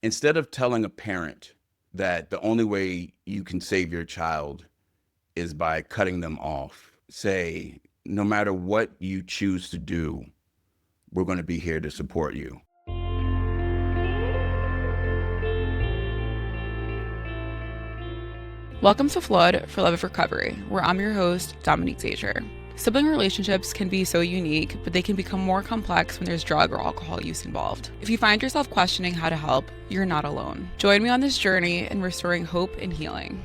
Instead of telling a parent that the only way you can save your child is by cutting them off, say, no matter what you choose to do, we're going to be here to support you. Welcome to Flood for Love of Recovery, where I'm your host, Dominique Zager. Sibling relationships can be so unique, but they can become more complex when there's drug or alcohol use involved. If you find yourself questioning how to help, you're not alone. Join me on this journey in restoring hope and healing.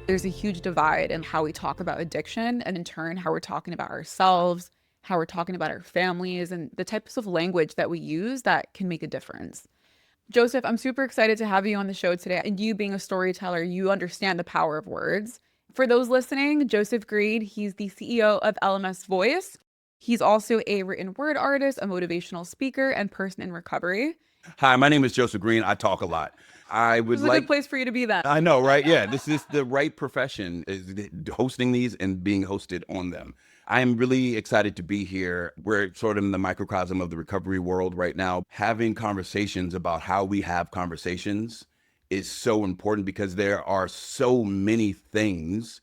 There's a huge divide in how we talk about addiction, and in turn, how we're talking about ourselves, how we're talking about our families, and the types of language that we use that can make a difference. Joseph, I'm super excited to have you on the show today. And you being a storyteller, you understand the power of words. For those listening, Joseph Greed, he's the CEO of LMS Voice. He's also a written word artist, a motivational speaker, and person in recovery. Hi, my name is Joseph Green. I talk a lot. I would This is a good place for you to be then. I know, right? Yeah, this is the right profession, is hosting these and being hosted on them. I am really excited to be here. We're sort of in the microcosm of the recovery world right now. Having conversations about how we have conversations is so important because there are so many things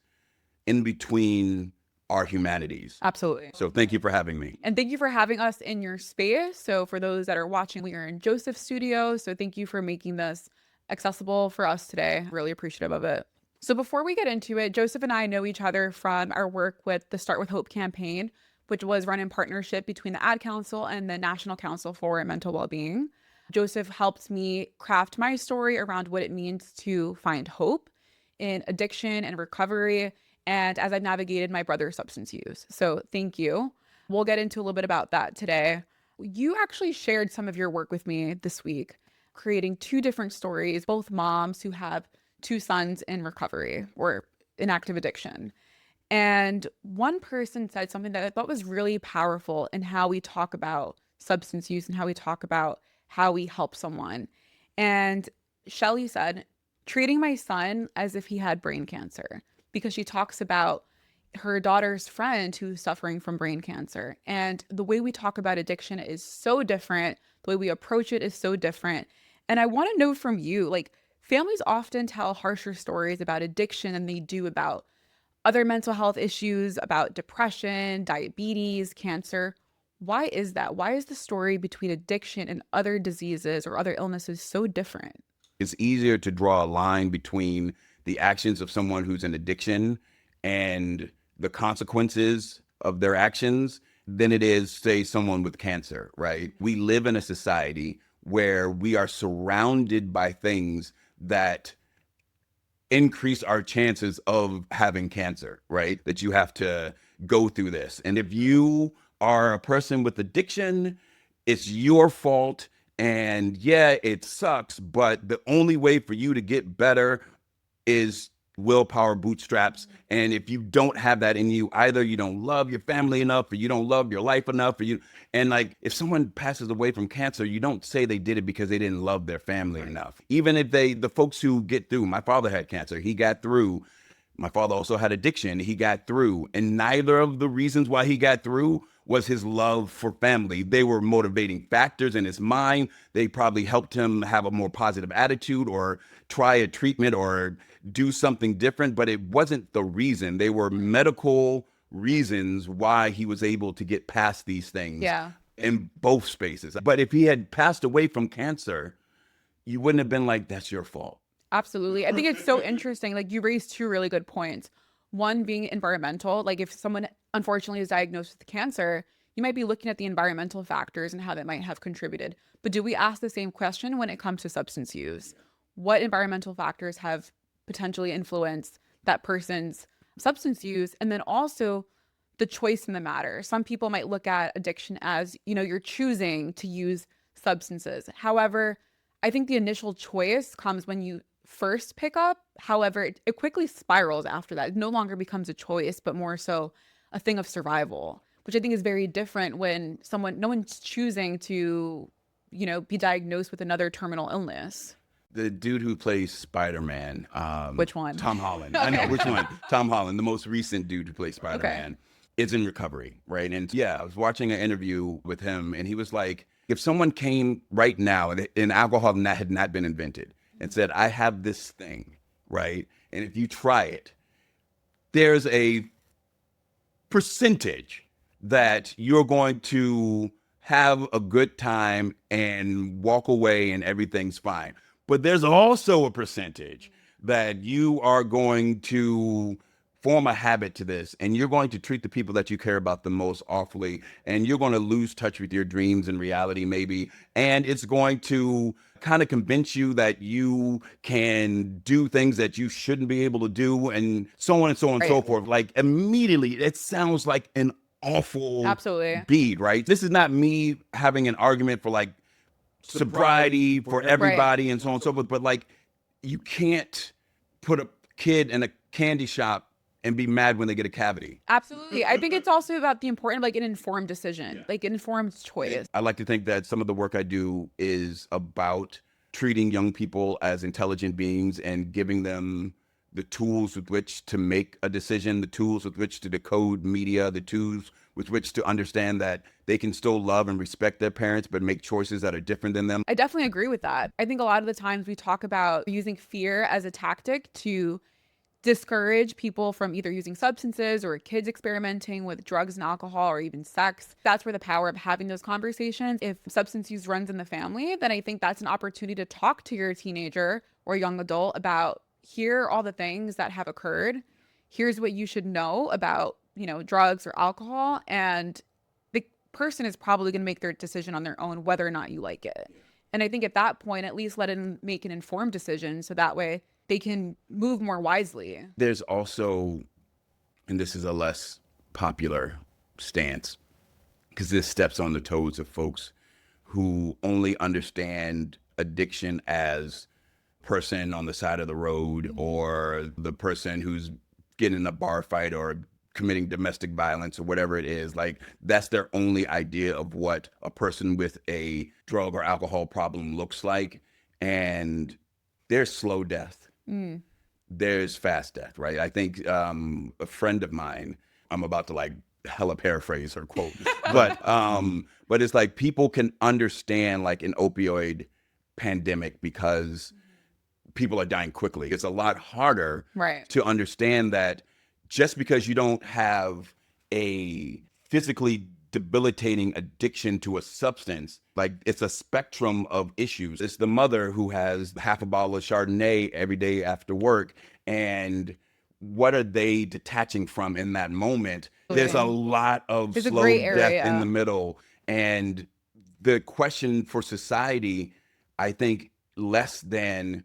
in between our humanities. Absolutely. So thank you for having me. And thank you for having us in your space. So for those that are watching, we are in Joseph's studio. So thank you for making this accessible for us today. Really appreciative of it. So before we get into it, Joseph and I know each other from our work with the Start with Hope campaign, which was run in partnership between the Ad Council and the National Council for Mental Wellbeing. Joseph helped me craft my story around what it means to find hope in addiction and recovery, and as I've navigated my brother's substance use. So thank you. We'll get into a little bit about that today. You actually shared some of your work with me this week, creating two different stories, both moms who have two sons in recovery or in active addiction. And one person said something that I thought was really powerful in how we talk about substance use and how we talk about how we help someone. And Shelly said, treating my son as if he had brain cancer, because she talks about her daughter's friend who's suffering from brain cancer. And the way we talk about addiction is so different. The way we approach it is so different. And I want to know from you, like, families often tell harsher stories about addiction than they do about other mental health issues, about depression, diabetes, cancer. Why is that? Why is the story between addiction and other diseases or other illnesses so different? It's easier to draw a line between the actions of someone who's in addiction and the consequences of their actions than it is, say, someone with cancer, right? We live in a society where we are surrounded by things that increase our chances of having cancer, right? That you have to go through this. And if you are a person with addiction, it's your fault. And yeah, it sucks, but the only way for you to get better is willpower, bootstraps. And if you don't have that in you, either you don't love your family enough, or you don't love your life enough, or you, and like, if someone passes away from cancer, you don't say they did it because they didn't love their family enough. Even if the folks who get through, my father had cancer, he got through. My father also had addiction, he got through. And neither of the reasons why he got through was his love for family. They were motivating factors in his mind. They probably helped him have a more positive attitude or try a treatment or do something different, but it wasn't the reason. They were medical reasons why he was able to get past these things. Yeah. In both spaces. But if he had passed away from cancer, you wouldn't have been like, that's your fault. Absolutely. I think it's so interesting. Like, you raised two really good points. One being environmental. Like, if someone unfortunately is diagnosed with cancer, you might be looking at the environmental factors and how that might have contributed. But do we ask the same question when it comes to substance use? What environmental factors have potentially influenced that person's substance use? And then also the choice in the matter. Some people might look at addiction as, you're choosing to use substances. However, I think the initial choice comes when you first pick up. However, it quickly spirals after that. It no longer becomes a choice, but more so a thing of survival, which I think is very different when no one's choosing to, be diagnosed with another terminal illness. The dude who plays Spider-Man. Which one? Tom Holland. Okay. I know which one. Tom Holland, the most recent dude who plays Spider-Man, is in recovery, right? And yeah, I was watching an interview with him, and he was like, If someone came right now and alcohol had not been invented and said, I have this thing, right? And if you try it, there's a percentage that you're going to have a good time and walk away and everything's fine. But there's also a percentage that you are going to form a habit to this and you're going to treat the people that you care about the most awfully and you're going to lose touch with your dreams and reality maybe, and it's going to kind of convince you that you can do things that you shouldn't be able to do and so on and so on and so Right. forth. Like immediately it sounds like an awful Absolutely. beat, right? This is not me having an argument for like sobriety for everybody and so on and so forth, but like you can't put a kid in a candy shop and be mad when they get a cavity. Absolutely. I think it's also about the important, like an informed decision, like an informed choice. I like to think that some of the work I do is about treating young people as intelligent beings and giving them the tools with which to make a decision, the tools with which to decode media, the tools with which to understand that they can still love and respect their parents, but make choices that are different than them. I definitely agree with that. I think a lot of the times we talk about using fear as a tactic to discourage people from either using substances or kids experimenting with drugs and alcohol or even sex. That's where the power of having those conversations. If substance use runs in the family, then I think that's an opportunity to talk to your teenager or young adult about, here are all the things that have occurred. Here's what you should know about, drugs or alcohol. And the person is probably going to make their decision on their own, whether or not you like it. And I think at that point, at least let them make an informed decision. So that way they can move more wisely. There's also, and this is a less popular stance, because this steps on the toes of folks who only understand addiction as person on the side of the road or the person who's getting in a bar fight or committing domestic violence or whatever it is. Like that's their only idea of what a person with a drug or alcohol problem looks like. And there's slow death. There's fast death, right? I think a friend of mine, I'm about to like hella paraphrase her quote, but it's like people can understand like an opioid pandemic because people are dying quickly. It's a lot harder Right. to understand that just because you don't have a physically debilitating addiction to a substance, like it's a spectrum of issues. It's the mother who has half a bottle of Chardonnay every day after work, and what are they detaching from in that moment? There's a lot of There's a slow gray death in area. the middle. And the question for society, I think, less than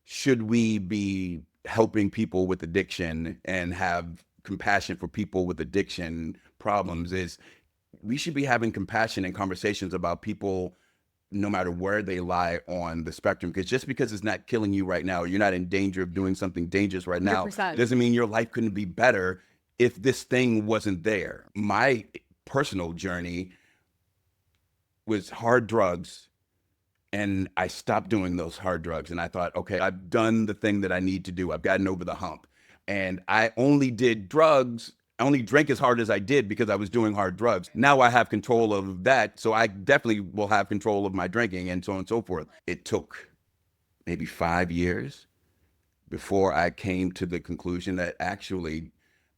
should we be helping people with addiction and have compassion for people with addiction problems, is we should be having compassion and conversations about people no matter where they lie on the spectrum. Because just because it's not killing you right now, you're not in danger of doing something dangerous right now, 100%. doesn't mean your life couldn't be better if this thing wasn't there. My personal journey was hard drugs, and I stopped doing those hard drugs. And I thought, okay, I've done the thing that I need to do. I've gotten over the hump. And I only did drugs. I only drank as hard as I did because I was doing hard drugs. Now I have control of that. So I definitely will have control of my drinking and so on and so forth. It took maybe 5 years before I came to the conclusion that actually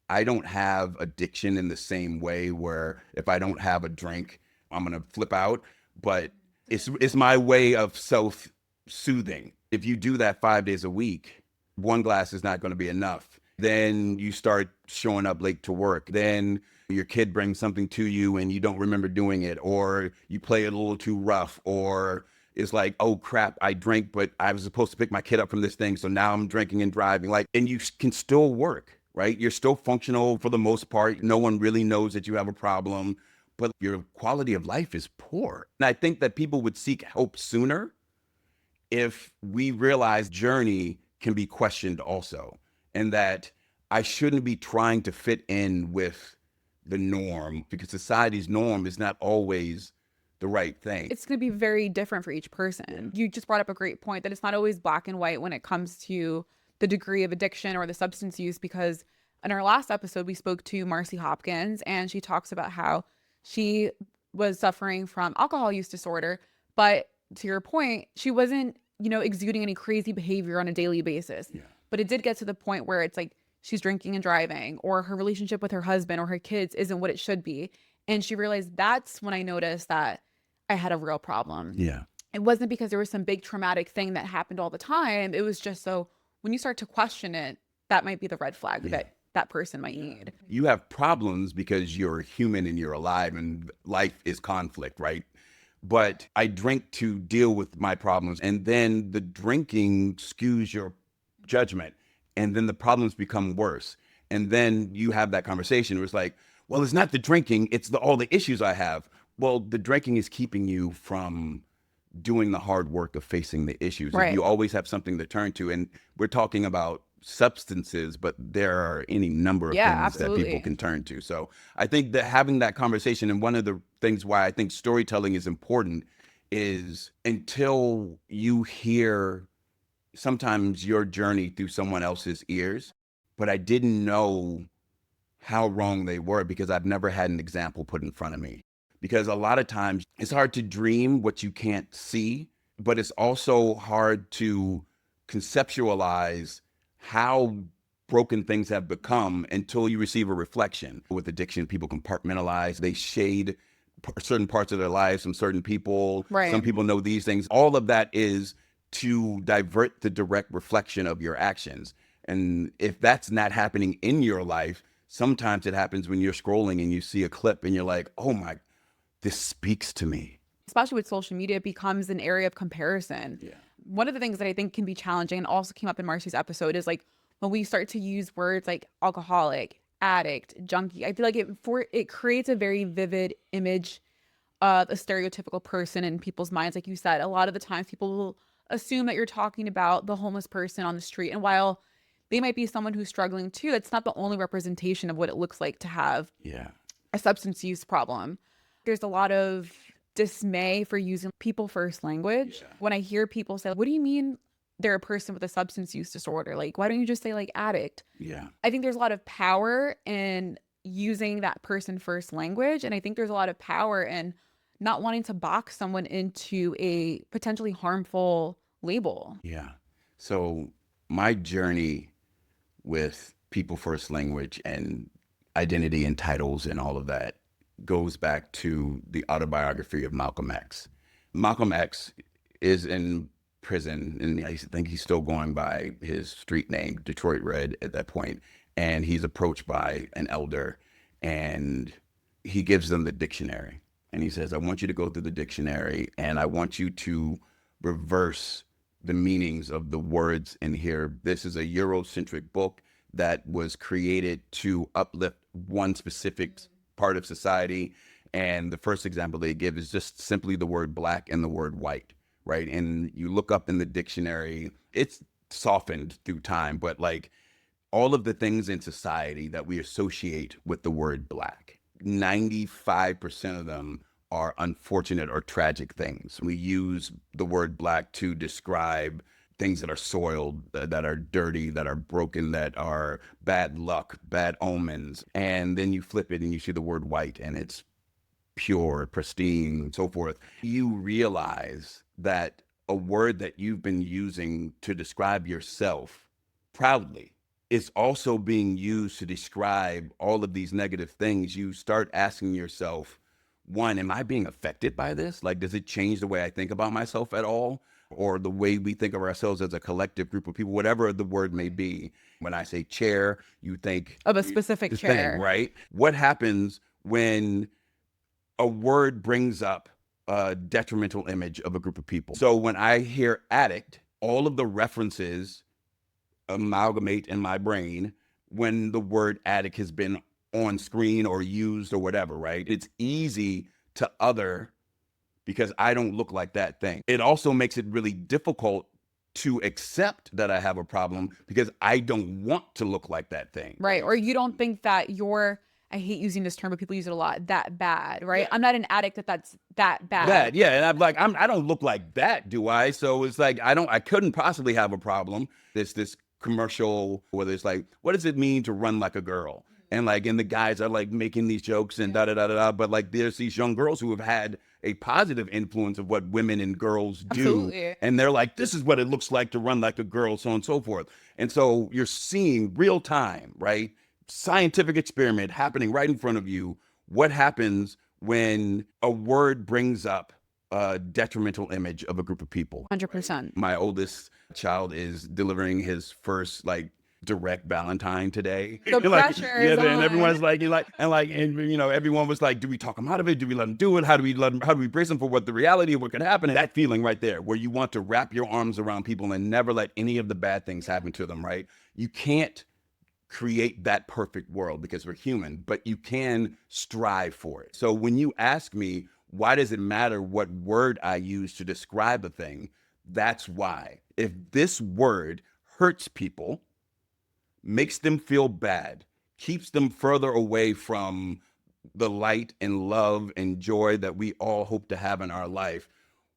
I don't have addiction in the same way where if I don't have a drink, I'm going to flip out. But it's my way of self-soothing. If you do that 5 days a week, one glass is not going to be enough. Then you start showing up late to work. Then your kid brings something to you and you don't remember doing it, or you play it a little too rough, or it's like, oh crap, I drank, but I was supposed to pick my kid up from this thing. So now I'm drinking and driving. Like, and you can still work, right? You're still functional for the most part. No one really knows that you have a problem, but your quality of life is poor. And I think that people would seek help sooner if we realize journey can be questioned also, and that I shouldn't be trying to fit in with the norm, because society's norm is not always the right thing. It's going to be very different for each person. You just brought up a great point that it's not always black and white when it comes to the degree of addiction or the substance use, because in our last episode, we spoke to Marcy Hopkins, and she talks about how she was suffering from alcohol use disorder. But to your point, she wasn't, exuding any crazy behavior on a daily basis. Yeah. But it did get to the point where it's like she's drinking and driving, or her relationship with her husband or her kids isn't what it should be. And she realized that's when I noticed that I had a real problem. Yeah. It wasn't because there was some big traumatic thing that happened all the time. It was just so when you start to question it, that might be the red flag that that person might need. You have problems because you're human and you're alive and life is conflict, right? But I drink to deal with my problems. And then the drinking skews your judgment. And then the problems become worse. And then you have that conversation where it's like, well, it's not the drinking, it's all the issues I have. Well, the drinking is keeping you from doing the hard work of facing the issues. Right. You always have something to turn to. And we're talking about substances, but there are any number of things absolutely. that people can turn to. So I think that having that conversation, and one of the things why I think storytelling is important is until you hear sometimes your journey through someone else's ears, but I didn't know how wrong they were because I've never had an example put in front of me. Because a lot of times it's hard to dream what you can't see, but it's also hard to conceptualize how broken things have become until you receive a reflection. With addiction, people compartmentalize, they shade certain parts of their lives from certain people. Right. Some people know these things. All of that is to divert the direct reflection of your actions. And if that's not happening in your life, sometimes it happens when you're scrolling and you see a clip and you're like, oh my, this speaks to me. Especially with social media, it becomes an area of comparison. Yeah. One of the things that I think can be challenging and also came up in Marcy's episode is like when we start to use words like alcoholic, addict, junkie, I feel like it creates a very vivid image of a stereotypical person in people's minds. Like you said, a lot of the times people will assume that you're talking about the homeless person on the street. And while they might be someone who's struggling too, it's not the only representation of what it looks like to have a substance use problem. There's a lot of dismay for using people first language. When I hear people say, what do you mean they're a person with a substance use disorder? Like, why don't you just say like addict? Yeah. I think there's a lot of power in using that person first language. And I think there's a lot of power in not wanting to box someone into a potentially harmful label. Yeah. So my journey with people first language and identity and titles and all of that goes back to the autobiography of Malcolm X. Malcolm X is in prison, and I think he's still going by his street name, Detroit Red, at that point. And he's approached by an elder, and he gives them the dictionary. And he says, I want you to go through the dictionary, and I want you to reverse the meanings of the words in here. This is a Eurocentric book that was created to uplift one specific part of society. And the first example they give is just simply the word black and the word white, right? And you look up in the dictionary, it's softened through time, but like all of the things in society that we associate with the word black, 95% of them are unfortunate or tragic things. We use the word black to describe things that are soiled, that are dirty, that are broken, that are bad luck, bad omens. And then you flip it and you see the word white and it's pure, pristine, and so forth. You realize that a word that you've been using to describe yourself proudly is also being used to describe all of these negative things. You start asking yourself, one, am I being affected by this? Like, does it change the way I think about myself at all? Or the way we think of ourselves as a collective group of people, whatever the word may be. When I say chair, you think of a specific chair, right? What happens when a word brings up a detrimental image of a group of people? So when I hear addict, all of the references amalgamate in my brain when the word addict has been on screen or used or whatever, right? It's easy to other because I don't look like that thing. It also makes it really difficult to accept that I have a problem because I don't want to look like that thing. Right. Or you don't think that you're, I hate using this term, but people use it a lot, that bad, right? Yeah. I'm not an addict that's that bad. Bad, yeah. And I'm like, I don't look like that, do I? So it's like, I couldn't possibly have a problem. This commercial where it's like, what does it mean to run like a girl? And the guys are like making these jokes and da da da da da. But like there's these young girls who have had a positive influence of what women and girls do. Absolutely. And they're like, this is what it looks like to run like a girl, so on and so forth. And so you're seeing real time, right? Scientific experiment happening right in front of you. What happens when a word brings up a detrimental image of a group of people? 100%. My oldest child is delivering his first direct Valentine today. The pressure is and on. everyone's everyone was like, do we talk him out of it? Do we let him do it? How do we brace him for what the reality of what could happen? And that feeling right there, where you want to wrap your arms around people and never let any of the bad things happen to them, right? You can't create that perfect world because we're human, but you can strive for it. So when you ask me, why does it matter what word I use to describe a thing? That's why. If this word hurts people, makes them feel bad, keeps them further away from the light and love and joy that we all hope to have in our life,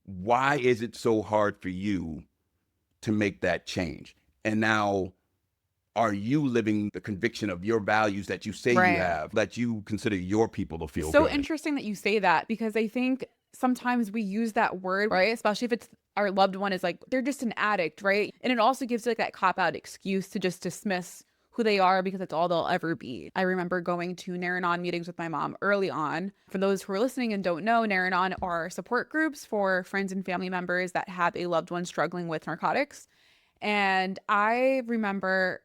why is it so hard for you to make that change? And now, are you living the conviction of your values that you say Right. you have, that you consider your people to feel So good? interesting that you say that, because I think sometimes we use that word, right? Especially if it's our loved one is like, they're just an addict, right? And it also gives like that cop out excuse to just dismiss who they are because that's all they'll ever be. I remember going to Naranon meetings with my mom early on. For those who are listening and don't know, Naranon are support groups for friends and family members that have a loved one struggling with narcotics. And I remember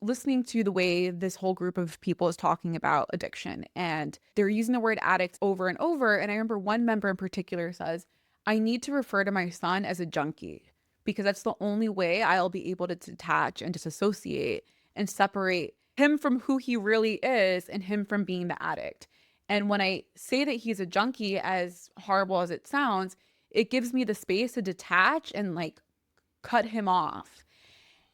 listening to the way this whole group of people is talking about addiction, and they're using the word addict over and over. And I remember one member in particular says, I need to refer to my son as a junkie because that's the only way I'll be able to detach and disassociate and separate him from who he really is and him from being the addict. And when I say that he's a junkie, as horrible as it sounds, it gives me the space to detach and like cut him off.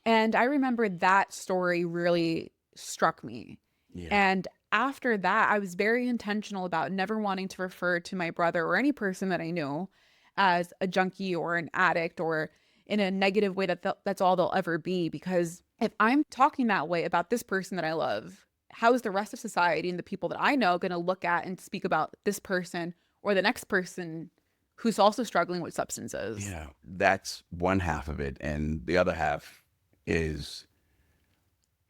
And I remember that story really struck me. Yeah. And after that, I was very intentional about never wanting to refer to my brother or any person that I knew as a junkie or an addict or in a negative way that's all they'll ever be. Because if I'm talking that way about this person that I love, how is the rest of society and the people that I know going to look at and speak about this person or the next person who's also struggling with substances? Yeah, that's one half of it. And the other half is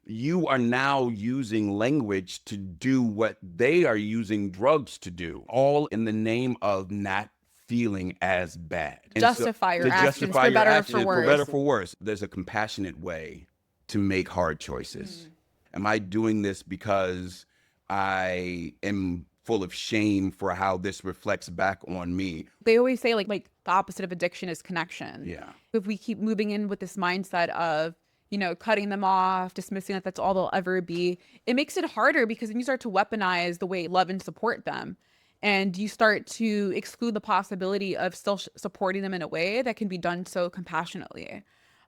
you are now using language to do what they are using drugs to do, all in the name of not feeling as bad. Justify your to actions justify for your better or actions for worse. for better or for worse. There's a compassionate way to make hard choices. Am I doing this because I am full of shame for how this reflects back on me? They always say like the opposite of addiction is connection. Yeah. If we keep moving in with this mindset of, you know, cutting them off, dismissing that that's all they'll ever be, it makes it harder because then you start to weaponize the way love and support them. And you start to exclude the possibility of still supporting them in a way that can be done so compassionately.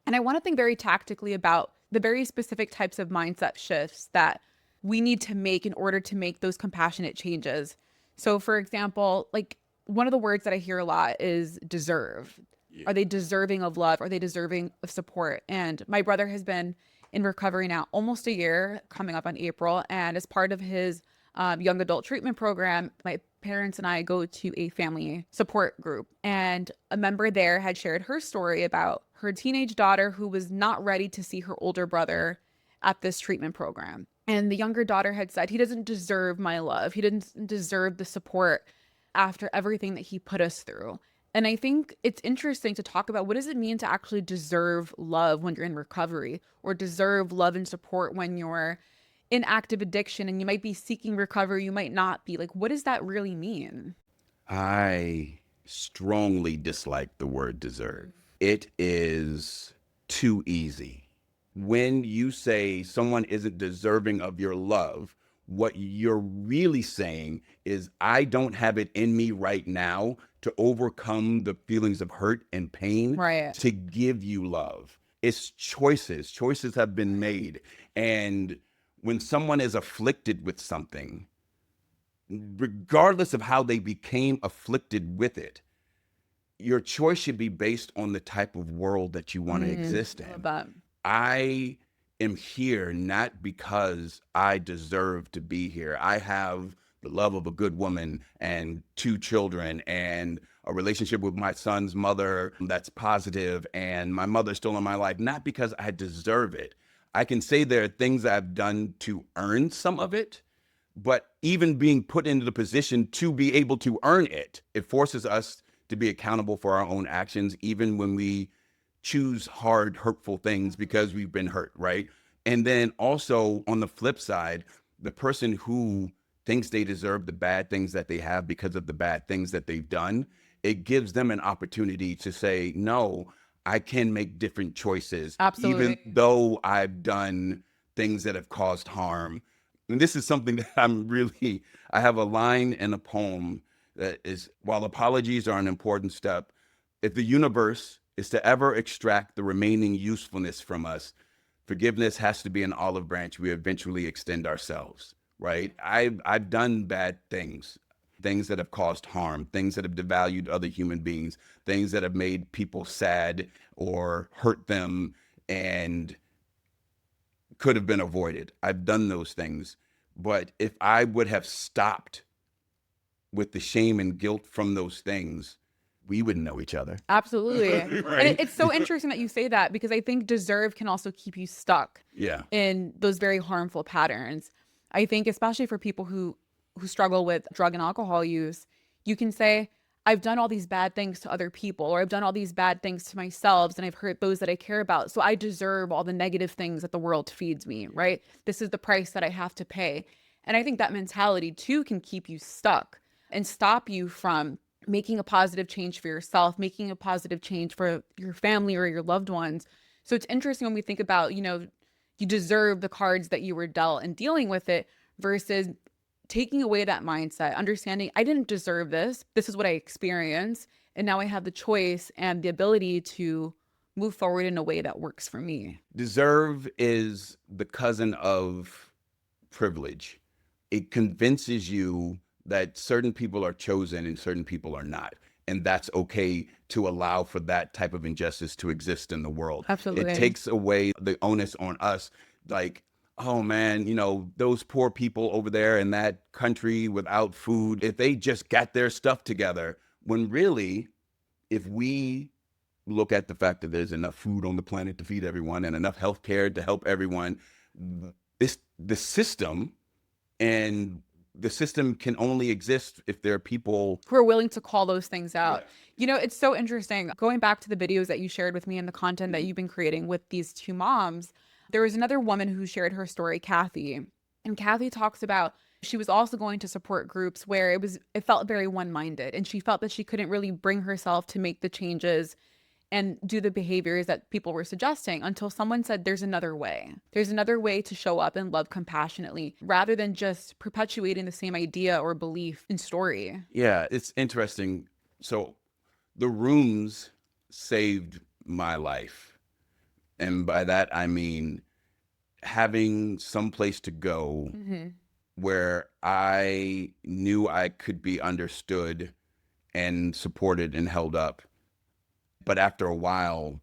And I want to think very tactically about the very specific types of mindset shifts that we need to make in order to make those compassionate changes. So, for example, like one of the words that I hear a lot is deserve. Yeah. Are they deserving of love? Are they deserving of support? And my brother has been in recovery now almost a year, coming up on April. And as part of his young adult treatment program, my parents and I go to a family support group. And a member there had shared her story about her teenage daughter who was not ready to see her older brother at this treatment program. And the younger daughter had said, he doesn't deserve my love. He didn't deserve the support after everything that he put us through. And I think it's interesting to talk about what does it mean to actually deserve love when you're in recovery, or deserve love and support when you're in active addiction and you might be seeking recovery, you might not be. Like, what does that really mean? I strongly dislike the word deserve. It is too easy. When you say someone isn't deserving of your love, what you're really saying is, I don't have it in me right now to overcome the feelings of hurt and pain Right. to give you love. It's choices. Choices have been made. And when someone is afflicted with something, regardless of how they became afflicted with it, your choice should be based on the type of world that you want to exist in. Love that. I am here not because I deserve to be here. I have the love of a good woman and 2 children and a relationship with my son's mother that's positive, and my mother's still in my life, not because I deserve it. I can say there are things I've done to earn some of it, but even being put into the position to be able to earn it, it forces us to be accountable for our own actions, even when we choose hard, hurtful things because we've been hurt, right? And then also on the flip side, the person who thinks they deserve the bad things that they have because of the bad things that they've done, it gives them an opportunity to say, no, I can make different choices, even Absolutely. though I've done things that have caused harm. And this is something that I have a line in a poem that is, while apologies are an important step, if the universe is to ever extract the remaining usefulness from us, forgiveness has to be an olive branch we eventually extend ourselves, right? I've done bad things, things that have caused harm, things that have devalued other human beings, things that have made people sad or hurt them and could have been avoided. I've done those things. But if I would have stopped with the shame and guilt from those things, we wouldn't know each other. Absolutely. And Right? it's so interesting that you say that, because I think deserve can also keep you stuck Yeah. in those very harmful patterns. I think especially for people who struggle with drug and alcohol use, you can say, I've done all these bad things to other people, or I've done all these bad things to myself, and I've hurt those that I care about. So I deserve all the negative things that the world feeds me, right? This is the price that I have to pay. And I think that mentality too can keep you stuck and stop you from making a positive change for yourself, making a positive change for your family or your loved ones. So it's interesting when we think about, you deserve the cards that you were dealt and dealing with it, versus taking away that mindset, understanding I didn't deserve this. This is what I experienced. And now I have the choice and the ability to move forward in a way that works for me. Deserve is the cousin of privilege. It convinces you that certain people are chosen and certain people are not. And that's okay to allow for that type of injustice to exist in the world. Absolutely. It takes away the onus on us. Like, oh man, those poor people over there in that country without food, if they just got their stuff together, when really, if we look at the fact that there's enough food on the planet to feed everyone and enough healthcare to help everyone, the system and the system can only exist if there are people who are willing to call those things out. Yeah. It's so interesting. Going back to the videos that you shared with me and the content that you've been creating with these 2 moms, there was another woman who shared her story, Kathy. And Kathy talks about she was also going to support groups where it felt very one-minded, and she felt that she couldn't really bring herself to make the changes and do the behaviors that people were suggesting, until someone said, there's another way. There's another way to show up and love compassionately, rather than just perpetuating the same idea or belief and story. Yeah, it's interesting. So the rooms saved my life. And by that, I mean having some place to go where I knew I could be understood and supported and held up. But after a while,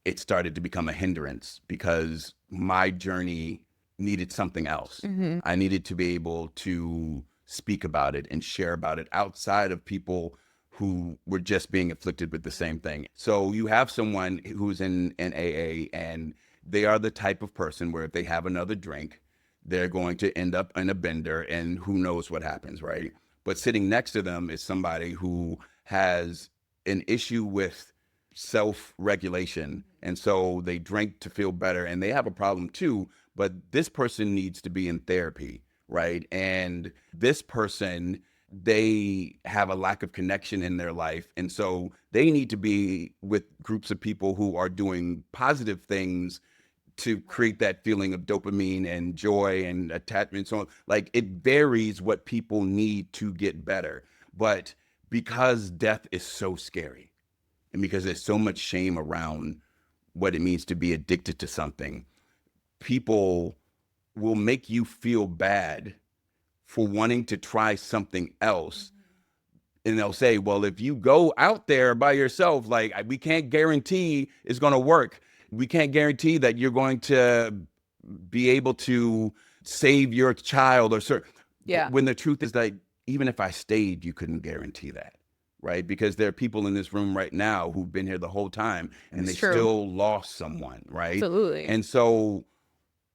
it started to become a hindrance because my journey needed something else. I needed to be able to speak about it and share about it outside of people who were just being afflicted with the same thing. So you have someone who's in AA, and they are the type of person where if they have another drink, they're going to end up in a bender, and who knows what happens, right? But sitting next to them is somebody who has an issue with self-regulation, and so they drink to feel better, and they have a problem too, but this person needs to be in therapy, right? And this person, they have a lack of connection in their life, and so they need to be with groups of people who are doing positive things to create that feeling of dopamine and joy and attachment. So like, it varies what people need to get better. But because death is so scary, and because there's so much shame around what it means to be addicted to something, people will make you feel bad for wanting to try something else. And they'll say, well, if you go out there by yourself, like, we can't guarantee it's going to work. We can't guarantee that you're going to be able to save your child or Yeah, when the truth is that even if I stayed, you couldn't guarantee that, right? Because there are people in this room right now who've been here the whole time and it's they true. still lost someone, right? Absolutely. And so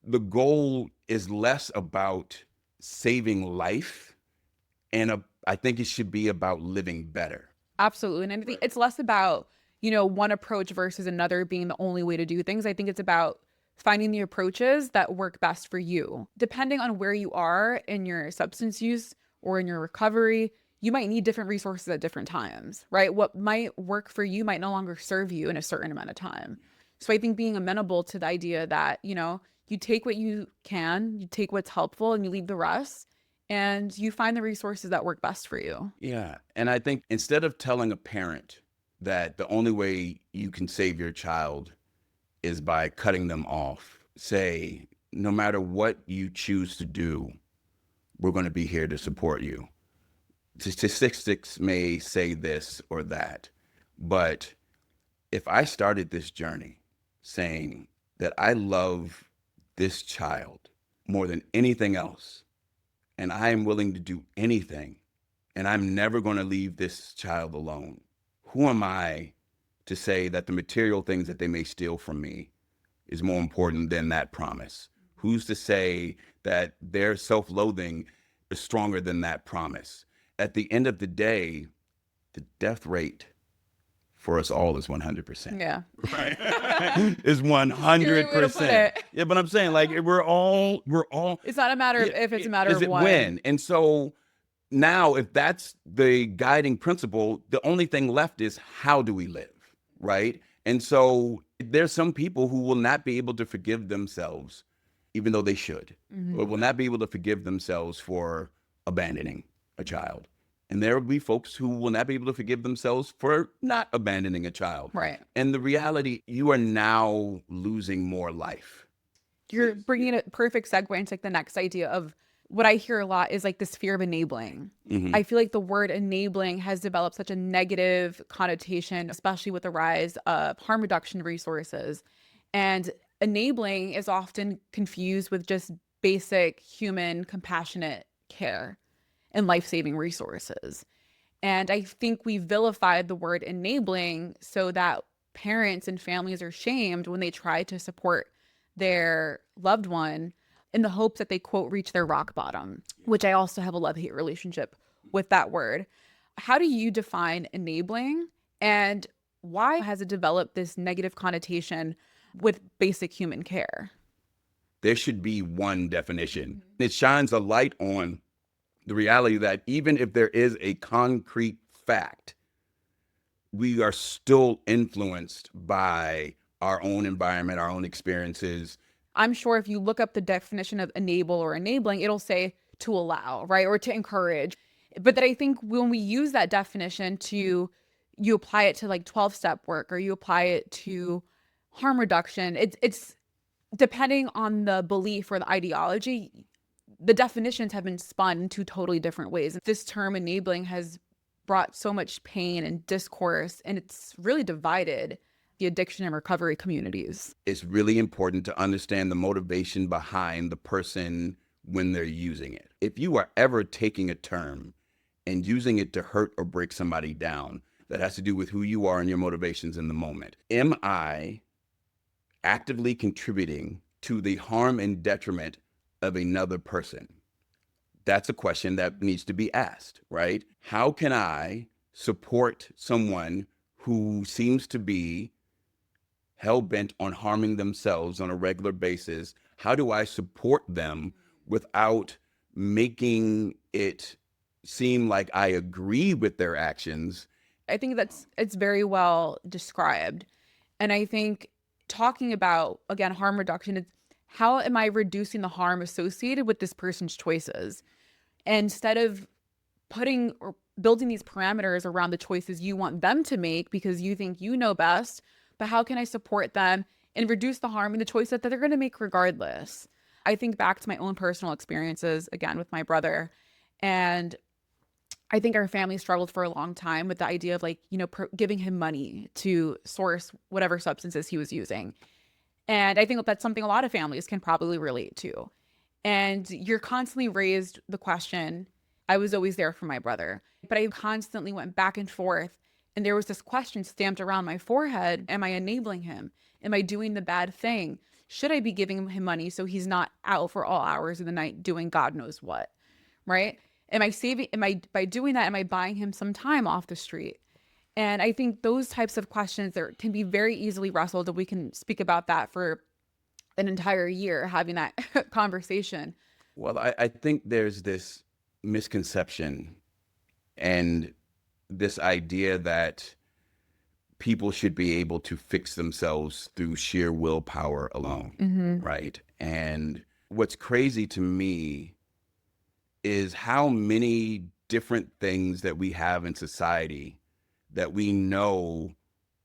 the goal is less about saving life, and I think it should be about living better. Absolutely. And I think it's less about, one approach versus another being the only way to do things. I think it's about finding the approaches that work best for you. Depending on where you are in your substance use or in your recovery, you might need different resources at different times, right? What might work for you might no longer serve you in a certain amount of time. So I think being amenable to the idea that, you take what you can, you take what's helpful, and you leave the rest, and you find the resources that work best for you. Yeah. And I think instead of telling a parent that the only way you can save your child is by cutting them off, say, no matter what you choose to do, we're going to be here to support you. Statistics may say this or that, but if I started this journey saying that I love this child more than anything else, and I am willing to do anything, and I'm never going to leave this child alone, who am I to say that the material things that they may steal from me is more important than that promise? Who's to say that their self-loathing is stronger than that promise? At the end of the day, the death rate for us all is 100%. Yeah. Right? Is Scary way to put 100%. it. Yeah, but I'm saying like we're all It's not a matter of yeah, if, it's a matter is of it when. when? And so now if that's the guiding principle, the only thing left is how do we live, right? And so there's some people who will not be able to forgive themselves even though they should, or will not be able to forgive themselves for abandoning a child. And there will be folks who will not be able to forgive themselves for not abandoning a child. Right. And the reality, you are now losing more life. You're bringing a perfect segue into like the next idea of what I hear a lot is like this fear of enabling. I feel like the word enabling has developed such a negative connotation, especially with the rise of harm reduction resources. And enabling is often confused with just basic human compassionate care and life-saving resources. And I think we vilified the word enabling so that parents and families are shamed when they try to support their loved one in the hopes that they, quote, reach their rock bottom, which I also have a love-hate relationship with that word. How do you define enabling, and why has it developed this negative connotation with basic human care? There should be one definition. It shines a light on the reality that even if there is a concrete fact, we are still influenced by our own environment, our own experiences. I'm sure if you look up the definition of enable or enabling, it'll say to allow, right? Or to encourage. But that I think when we use that definition you apply it to like 12-step work, or you apply it to harm reduction, it's depending on the belief or the ideology, the definitions have been spun in two totally different ways. This term enabling has brought so much pain and discourse, and it's really divided the addiction and recovery communities. It's really important to understand the motivation behind the person when they're using it. If you are ever taking a term and using it to hurt or break somebody down, that has to do with who you are and your motivations in the moment. Am I actively contributing to the harm and detriment of another person? That's a question that needs to be asked, right? How can I support someone who seems to be hell-bent on harming themselves on a regular basis? How do I support them without making it seem like I agree with their actions? I think it's very well described. And I think talking about, again, harm reduction, it's how am I reducing the harm associated with this person's choices? And instead of putting or building these parameters around the choices you want them to make because you think you know best, but how can I support them and reduce the harm in the choice that they're going to make regardless? I think back to my own personal experiences, again, with my brother. And I think our family struggled for a long time with the idea of like, giving him money to source whatever substances he was using. And I think that's something a lot of families can probably relate to. And you're constantly raised the question. I was always there for my brother, but I constantly went back and forth. And there was this question stamped around my forehead. Am I enabling him? Am I doing the bad thing? Should I be giving him money so he's not out for all hours of the night doing God knows what? Right? Am I saving, am I, by doing that, am I buying him some time off the street? And I think those types of questions there can be very easily wrestled, and we can speak about that for an entire year, having that conversation. Well, I think there's this misconception and this idea that people should be able to fix themselves through sheer willpower alone, right? And what's crazy to me is how many different things that we have in society that we know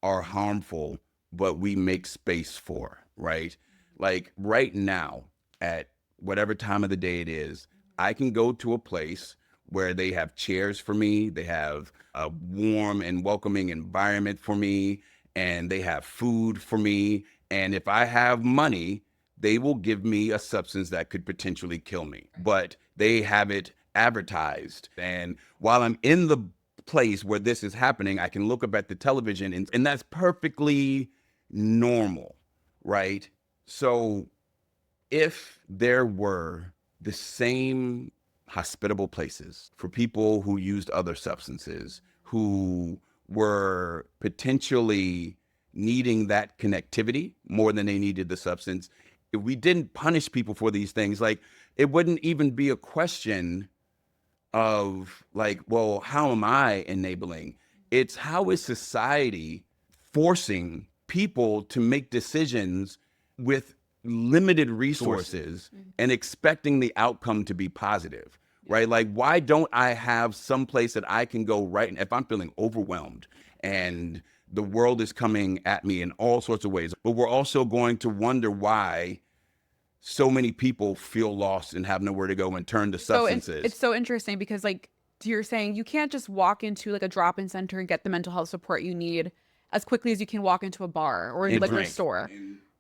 are harmful, but we make space for, right? Like right now, at whatever time of the day it is, I can go to a place where they have chairs for me, they have a warm and welcoming environment for me, and they have food for me. And if I have money, they will give me a substance that could potentially kill me. But they have it advertised. And while I'm in the place where this is happening, I can look up at the television, and that's perfectly normal, right? So if there were the same hospitable places for people who used other substances, who were potentially needing that connectivity more than they needed the substance, if we didn't punish people for these things, like it wouldn't even be a question of like, well, how am I enabling? It's how is society forcing people to make decisions with limited resources and expecting the outcome to be positive, right? Like, why don't I have some place that I can go right? And if I'm feeling overwhelmed and the world is coming at me in all sorts of ways, but we're also going to wonder why so many people feel lost and have nowhere to go and turn to substances. It's so interesting because like you're saying, you can't just walk into like a drop-in center and get the mental health support you need as quickly as you can walk into a bar or a liquor store,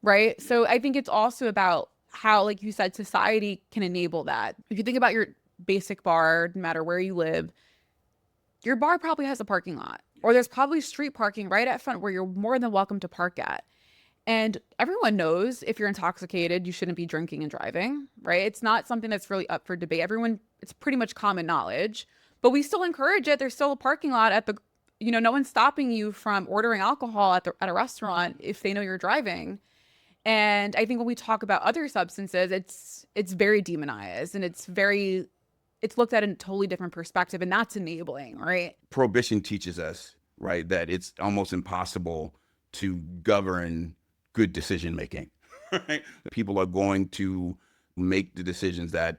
right? So I think it's also about how, like you said, society can enable that. If you think about your basic bar, no matter where you live, your bar probably has a parking lot, or there's probably street parking right at front where you're more than welcome to park at. And everyone knows if you're intoxicated, you shouldn't be drinking and driving, right? It's not something that's really up for debate. It's pretty much common knowledge, but we still encourage it. There's still a parking lot at the, no one's stopping you from ordering alcohol at a restaurant if they know you're driving. And I think when we talk about other substances, it's very demonized, and it's looked at in a totally different perspective, and that's enabling, right? Prohibition teaches us, right, that it's almost impossible to govern good decision making. Right? People are going to make the decisions that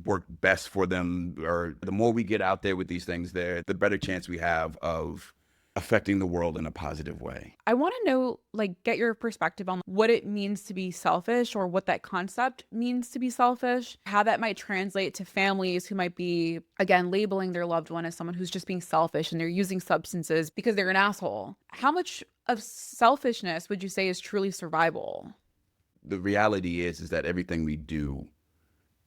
work best for them, or the more we get out there with these things, the better chance we have of affecting the world in a positive way. I want to know, like, get your perspective on what it means to be selfish, or what that concept means to be selfish, how that might translate to families who might be, again, labeling their loved one as someone who's just being selfish and they're using substances because they're an asshole. How much of selfishness would you say is truly survival? The reality is that everything we do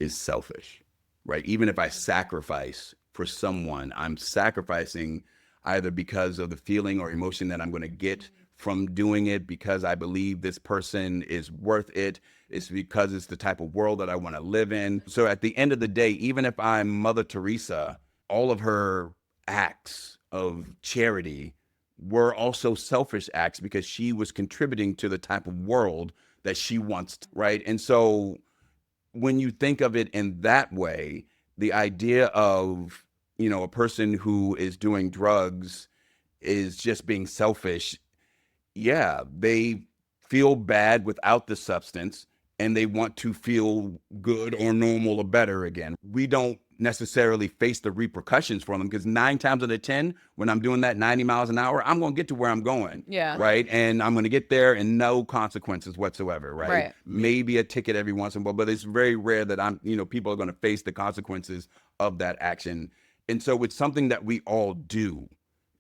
is selfish, right? Even if I sacrifice for someone, I'm sacrificing either because of the feeling or emotion that I'm going to get from doing it, because I believe this person is worth it. It's because it's the type of world that I want to live in. So at the end of the day, even if I'm Mother Teresa, all of her acts of charity were also selfish acts because she was contributing to the type of world that she wants, right? And so when you think of it in that way, the idea of, a person who is doing drugs is just being selfish. Yeah, they feel bad without the substance and they want to feel good or normal or better again. We don't necessarily face the repercussions for them, because 9 times out of 10, when I'm doing that 90 miles an hour, I'm going to get to where I'm going. Yeah. Right. And I'm going to get there and no consequences whatsoever. Right. Right. Maybe a ticket every once in a while, but it's very rare that people are going to face the consequences of that action. And so it's something that we all do.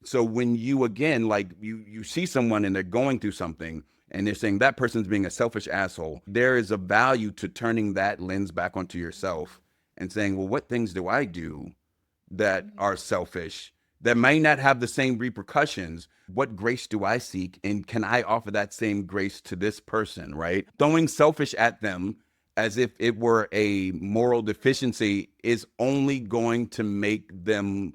So when you, again, like you see someone and they're going through something, and they're saying that person's being a selfish asshole, there is a value to turning that lens back onto yourself and saying, well, what things do I do that are selfish, that may not have the same repercussions? What grace do I seek? And can I offer that same grace to this person, right? Throwing selfish at them as if it were a moral deficiency is only going to make them,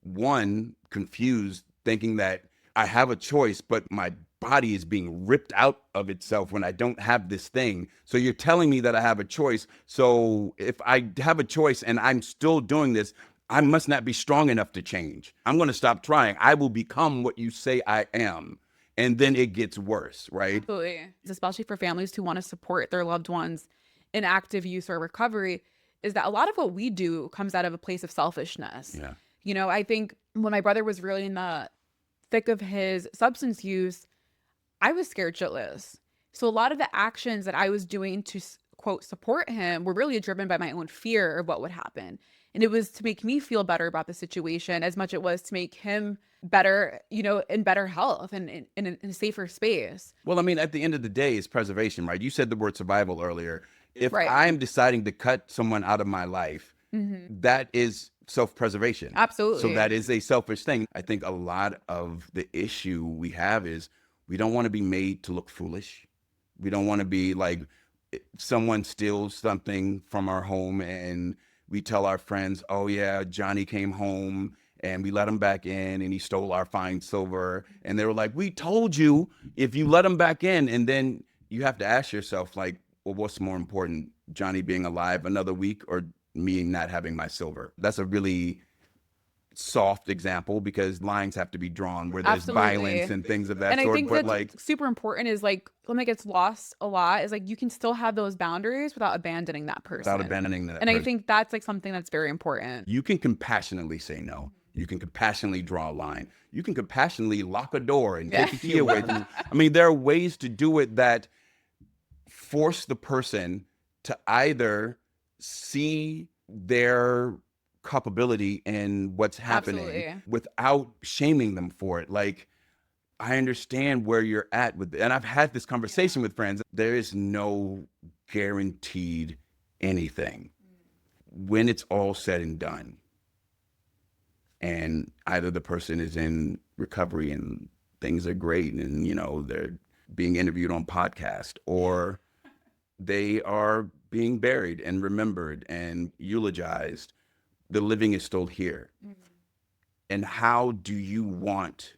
one, confused, thinking that I have a choice, but my body is being ripped out of itself when I don't have this thing. So you're telling me that I have a choice. So if I have a choice and I'm still doing this, I must not be strong enough to change. I'm going to stop trying. I will become what you say I am. And then it gets worse, right? Absolutely. Especially for families who want to support their loved ones in active use or recovery, is that a lot of what we do comes out of a place of selfishness. Yeah. You know, I think when my brother was really in the thick of his substance use, I was scared shitless. So a lot of the actions that I was doing to quote support him were really driven by my own fear of what would happen. And it was to make me feel better about the situation as much as it was to make him better, you know, in better health and in a safer space. Well, I mean, at the end of the day, it's preservation, right? You said the word survival earlier. If Right. I'm deciding to cut someone out of my life, that is self-preservation. Absolutely. So that is a selfish thing. I think a lot of the issue we have is we don't want to be made to look foolish. We don't want to be like someone steals something from our home and we tell our friends, oh yeah, Johnny came home and we let him back in and he stole our fine silver. And they were like, we told you if you let him back in. And then you have to ask yourself, like, well, what's more important, Johnny being alive another week or me not having my silver? That's a really soft example because lines have to be drawn where there's Absolutely. violence and things of that And I sort. think But that's like, super important is like something that gets lost a lot is like you can still have those boundaries without abandoning that person. without abandoning that And I person, think that's like something that's very important. you can compassionately say no. You can compassionately draw a line. You can compassionally lock a door and take the key away. I mean, there are ways to do it that force the person to either see their culpability in what's happening Absolutely. without shaming them for it. Like, I understand where you're at with it. And I've had this conversation with friends. There is no guaranteed anything when it's all said and done. And either the person is in recovery and things are great and, you know, they're being interviewed on podcast, or they are being buried and remembered and eulogized. The living is still here. And how do you want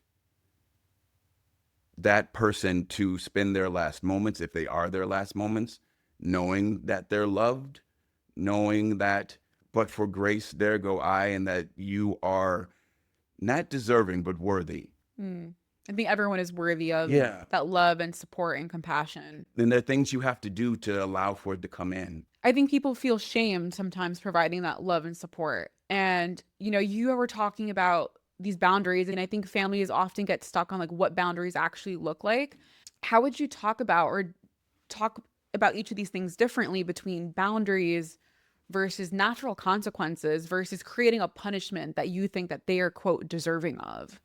that person to spend their last moments, if they are their last moments, knowing that they're loved, knowing that, but for grace, there go I, and that you are not deserving, but worthy. I think everyone is worthy of Yeah. that love and support and compassion. Then there are things you have to do to allow for it to come in. I think people feel shamed sometimes providing that love and support. And, you know, you were talking about these boundaries, and I think families often get stuck on like what boundaries actually look like. How would you talk about each of these things differently between boundaries versus natural consequences versus creating a punishment that you think that they are, quote, deserving of?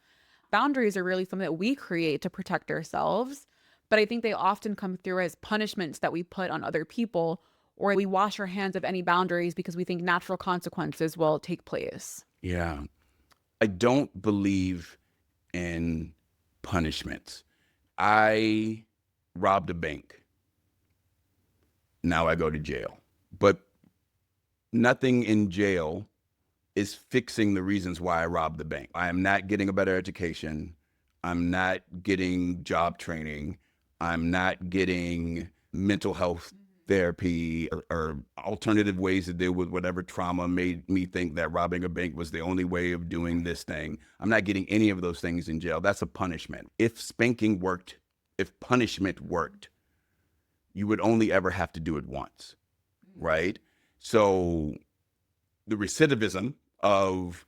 Boundaries are really something that we create to protect ourselves, but I think they often come through as punishments that we put on other people, or we wash our hands of any boundaries because we think natural consequences will take place. Yeah. I don't believe in punishments. I robbed a bank. Now I go to jail. But nothing in jail is fixing the reasons why I robbed the bank. I am not getting a better education. I'm not getting job training. I'm not getting mental health therapy or alternative ways to deal with whatever trauma made me think that robbing a bank was the only way of doing this thing. I'm not getting any of those things in jail. That's a punishment. If spanking worked, if punishment worked, you would only ever have to do it once, right? So the recidivism of,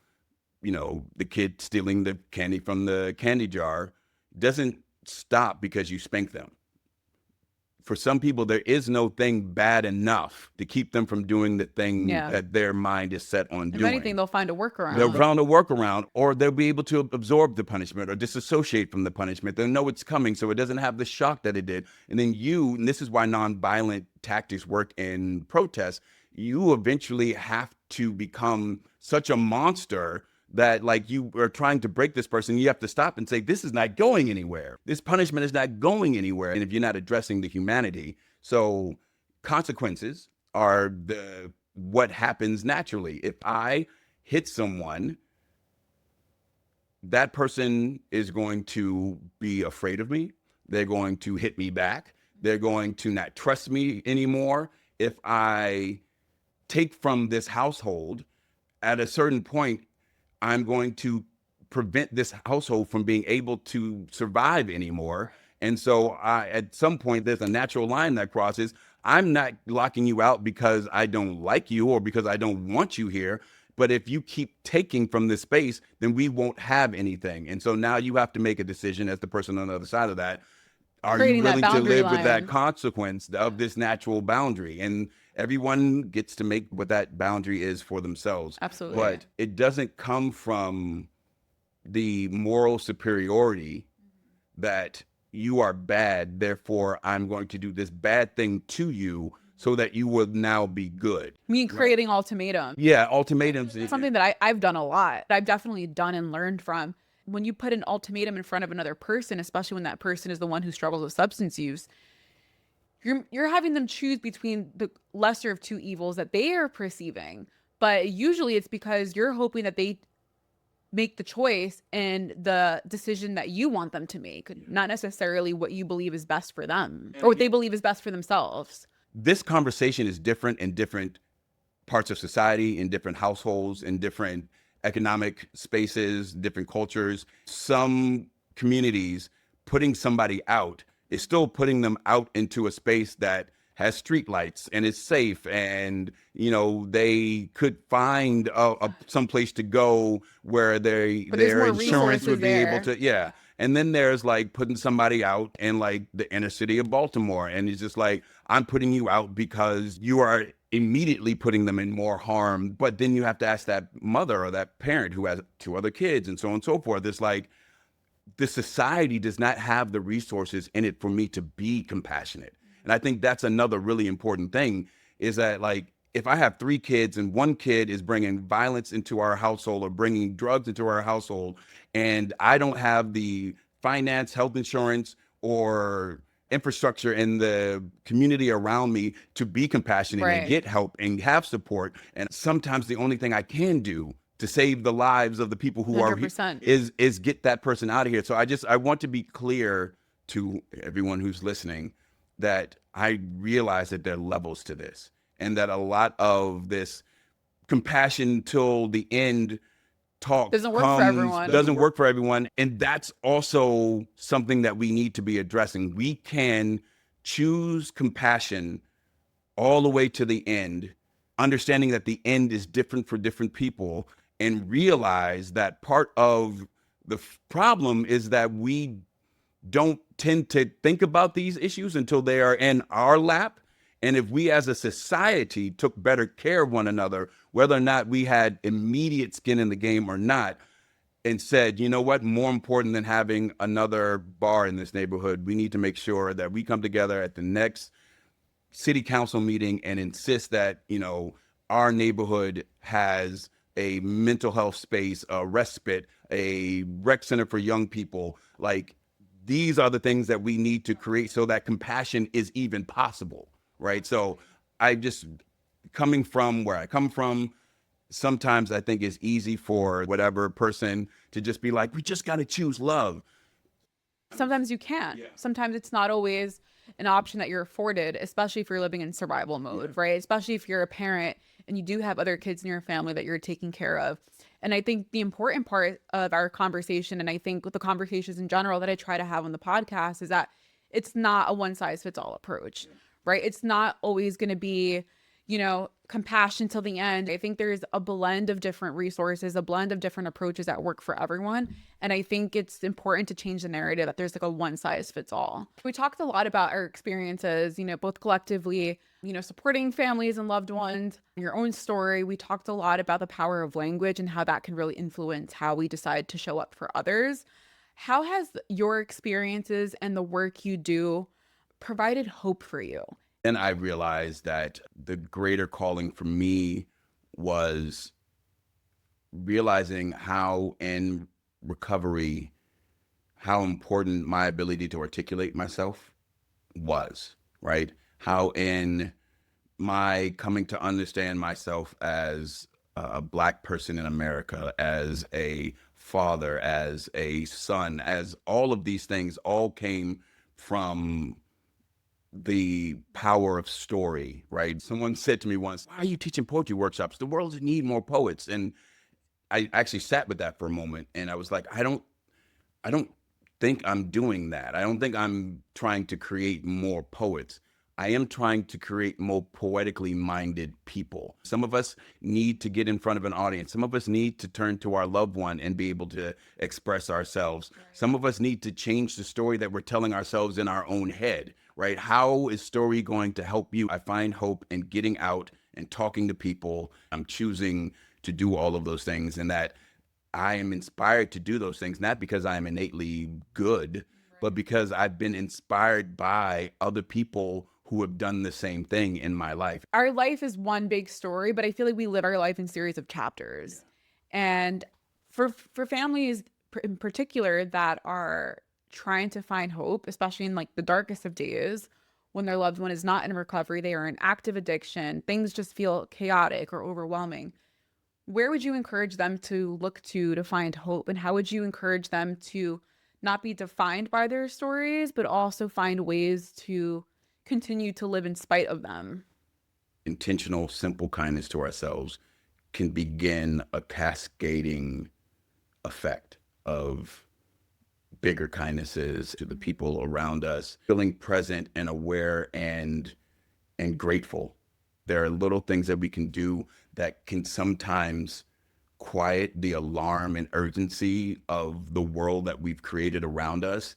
you know, the kid stealing the candy from the candy jar doesn't stop because you spank them. for some people, there is no thing bad enough to keep them from doing the thing Yeah. that their mind is set on If doing. anything, they'll find a workaround. They'll find a workaround, or they'll be able to absorb the punishment or disassociate from the punishment. They'll know it's coming, so it doesn't have the shock that it did. And then and this is why nonviolent tactics work in protests, you eventually have to become such a monster that, like, you are trying to break this person. You have to stop and say, this is not going anywhere. This punishment is not going anywhere. And if you're not addressing the humanity, so consequences are what happens naturally. If I hit someone, that person is going to be afraid of me. They're going to hit me back. They're going to not trust me anymore. If I take from this household, at a certain point, I'm going to prevent this household from being able to survive anymore. And so at some point, there's a natural line that crosses. I'm not locking you out because I don't like you or because I don't want you here. But if you keep taking from this space, then we won't have anything. And so now you have to make a decision as the person on the other side of that. Are you willing to live with that consequence of this natural boundary? And everyone gets to make what that boundary is for themselves. Absolutely. But it doesn't come from the moral superiority that you are bad, therefore I'm going to do this bad thing to you so that you will now be good. I mean, creating ultimatums. Yeah, ultimatums. It's something that I've done a lot. I've definitely done and learned from. When you put an ultimatum in front of another person, especially when that person is the one who struggles with substance use, you're having them choose between the lesser of two evils that they are perceiving. But usually it's because you're hoping that they make the choice and the decision that you want them to make, not necessarily what you believe is best for them or what they believe is best for themselves. This conversation is different in different parts of society, in different households, in different economic spaces, different cultures. Some communities, putting somebody out is still putting them out into a space that has street lights and is safe, and they could find some place to go where their insurance would be able to and then there's like putting somebody out in like the inner city of Baltimore, and it's just like, I'm putting you out because you are immediately putting them in more harm. But then you have to ask that mother or that parent who has 2 other kids and so on and so forth. It's like, the society does not have the resources in it for me to be compassionate. And I think that's another really important thing, is that, like, if I have 3 kids and 1 kid is bringing violence into our household or bringing drugs into our household, and I don't have the finance, health insurance, or infrastructure in the community around me to be compassionate and get help and have support, and sometimes the only thing I can do to save the lives of the people who 100%. is get that person out of here. So I want to be clear to everyone who's listening that I realize that there are levels to this, and that a lot of this compassion till the end talk doesn't work for everyone. And that's also something that we need to be addressing. We can choose compassion all the way to the end, understanding that the end is different for different people, and realize that part of the problem is that we don't tend to think about these issues until they are in our lap. And if we as a society took better care of one another, whether or not we had immediate skin in the game or not, and said, you know what, more important than having another bar in this neighborhood, we need to make sure that we come together at the next city council meeting and insist that, our neighborhood has a mental health space, a respite, a rec center for young people. Like, these are the things that we need to create so that compassion is even possible, right? So coming from where I come from, sometimes I think it's easy for whatever person to just be like, we just got to choose love. Sometimes you can't. Yeah. Sometimes it's not always an option that you're afforded, especially if you're living in survival mode, right? Especially if you're a parent and you do have other kids in your family that you're taking care of. And I think the important part of our conversation, and I think with the conversations in general that I try to have on the podcast, is that it's not a one size fits all approach, right? It's not always going to be, compassion till the end. I think there's a blend of different resources, a blend of different approaches that work for everyone. And I think it's important to change the narrative that there's like a one size fits all. We talked a lot about our experiences, both collectively, supporting families and loved ones, your own story. We talked a lot about the power of language and how that can really influence how we decide to show up for others. How has your experiences and the work you do provided hope for you? And I realized that the greater calling for me was realizing how in recovery, how important my ability to articulate myself was, right? How in my coming to understand myself as a Black person in America, as a father, as a son, as all of these things all came from the power of story, right? Someone said to me once, "Why are you teaching poetry workshops? The world need more poets." And I actually sat with that for a moment, and I was like, I don't think I'm doing that. I don't think I'm trying to create more poets. I am trying to create more poetically minded people. Some of us need to get in front of an audience. Some of us need to turn to our loved one and be able to express ourselves. Some of us need to change the story that we're telling ourselves in our own head, right? How is story going to help you? I find hope in getting out and talking to people. I'm choosing to do all of those things, and that I am inspired to do those things, not because I am innately good, but because I've been inspired by other people who have done the same thing in my life. Our life is one big story, but I feel like we live our life in series of chapters. And for families in particular that are trying to find hope, especially in like the darkest of days, when their loved one is not in recovery, they are in active addiction, things just feel chaotic or overwhelming. Where would you encourage them to look to find hope? And how would you encourage them to not be defined by their stories, but also find ways to continue to live in spite of them? Intentional, simple kindness to ourselves can begin a cascading effect of bigger kindnesses to the people around us, feeling present and aware and grateful. There are little things that we can do that can sometimes quiet the alarm and urgency of the world that we've created around us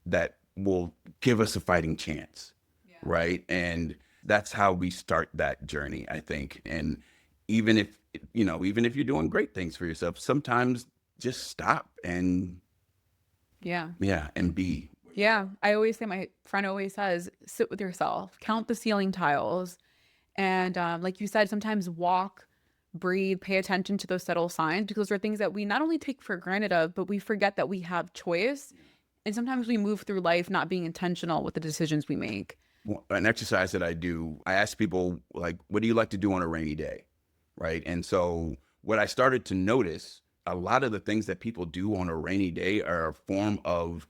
that will give us a fighting chance. Yeah. Right. And that's how we start that journey, I think. And even if, even if you're doing great things for yourself, sometimes just stop and be. Yeah. I always say, my friend always says, sit with yourself, count the ceiling tiles. And like you said, sometimes walk, breathe, pay attention to those subtle signs, because those are things that we not only take for granted but we forget that we have choice. And sometimes we move through life not being intentional with the decisions we make. An exercise that I do, I ask people, like, what do you like to do on a rainy day? Right. And so what I started to notice, a lot of the things that people do on a rainy day are a form of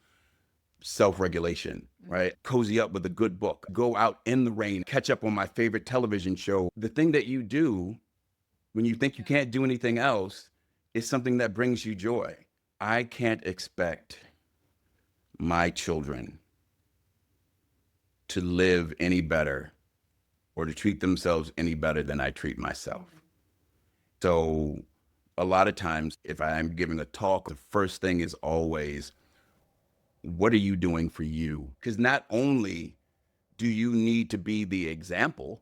self-regulation, right? Cozy up with a good book, go out in the rain, catch up on my favorite television show. The thing that you do when you think you can't do anything else is something that brings you joy. I can't expect my children to live any better or to treat themselves any better than I treat myself. So a lot of times if I'm giving a talk, the first thing is always, what are you doing for you? Because not only do you need to be the example,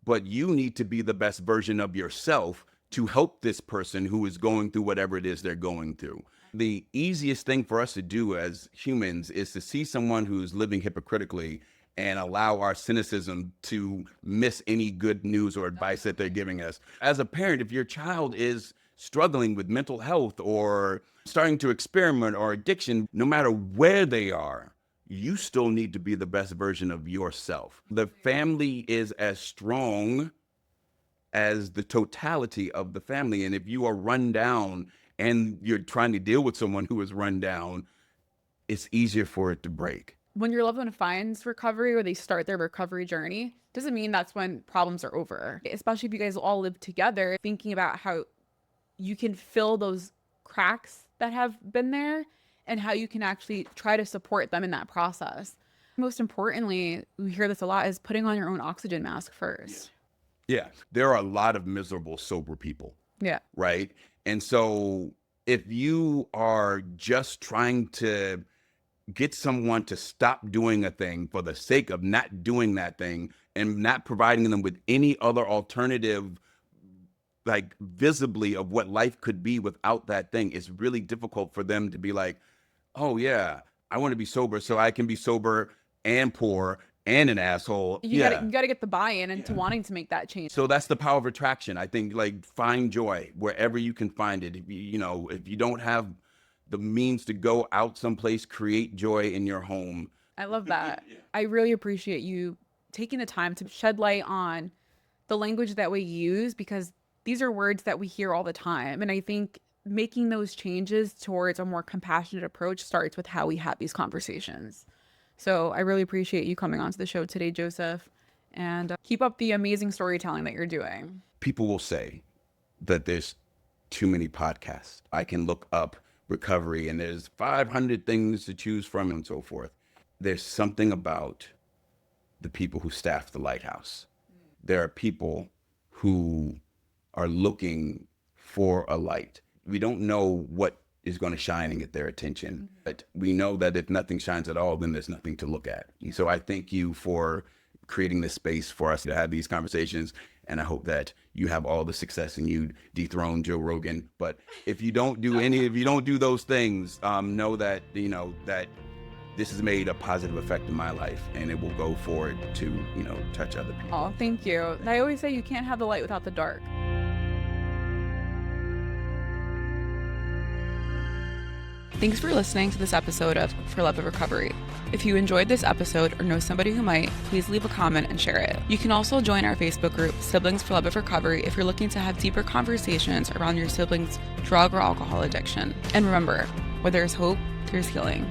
but you need to be the best version of yourself to help this person who is going through whatever it is they're going through. The easiest thing for us to do as humans is to see someone who's living hypocritically and allow our cynicism to miss any good news or advice that they're giving us. As a parent, if your child is struggling with mental health or starting to experiment or addiction, no matter where they are, you still need to be the best version of yourself. The family is as strong as the totality of the family. And if you are run down and you're trying to deal with someone who is run down, it's easier for it to break. When your loved one finds recovery or they start their recovery journey, doesn't mean that's when problems are over. Especially if you guys all live together, thinking about how you can fill those cracks that have been there and how you can actually try to support them in that process. Most importantly, we hear this a lot, is putting on your own oxygen mask first. Yeah. There are a lot of miserable, sober people, Yeah. right? And so if you are just trying to get someone to stop doing a thing for the sake of not doing that thing and not providing them with any other alternative, like visibly, of what life could be without that thing, it's really difficult for them to be like, oh yeah, I want to be sober so I can be sober and poor and an asshole. You gotta get the buy-in into wanting to make that change. So that's the power of attraction. I think, like, find joy wherever you can find it. If if you don't have the means to go out someplace, create joy in your home. I love that. I really appreciate you taking the time to shed light on the language that we use, because these are words that we hear all the time. And I think making those changes towards a more compassionate approach starts with how we have these conversations. So I really appreciate you coming onto the show today, Joseph, and keep up the amazing storytelling that you're doing. People will say that there's too many podcasts. I can look up recovery and there's 500 things to choose from and so forth. There's something about the people who staff the lighthouse. There are people who are looking for a light. We don't know what is going to shine and get their attention, but we know that if nothing shines at all, then there's nothing to look at. So I thank you for creating this space for us to have these conversations. And I hope that you have all the success and you dethrone Joe Rogan. But if you don't do those things, know that, that this has made a positive effect in my life, and it will go forward to, touch other people. Oh, thank you. I always say you can't have the light without the dark. Thanks for listening to this episode of For Love of Recovery. If you enjoyed this episode or know somebody who might, please leave a comment and share it. You can also join our Facebook group, Siblings for Love of Recovery, if you're looking to have deeper conversations around your siblings' drug or alcohol addiction. And remember, where there's hope, there's healing.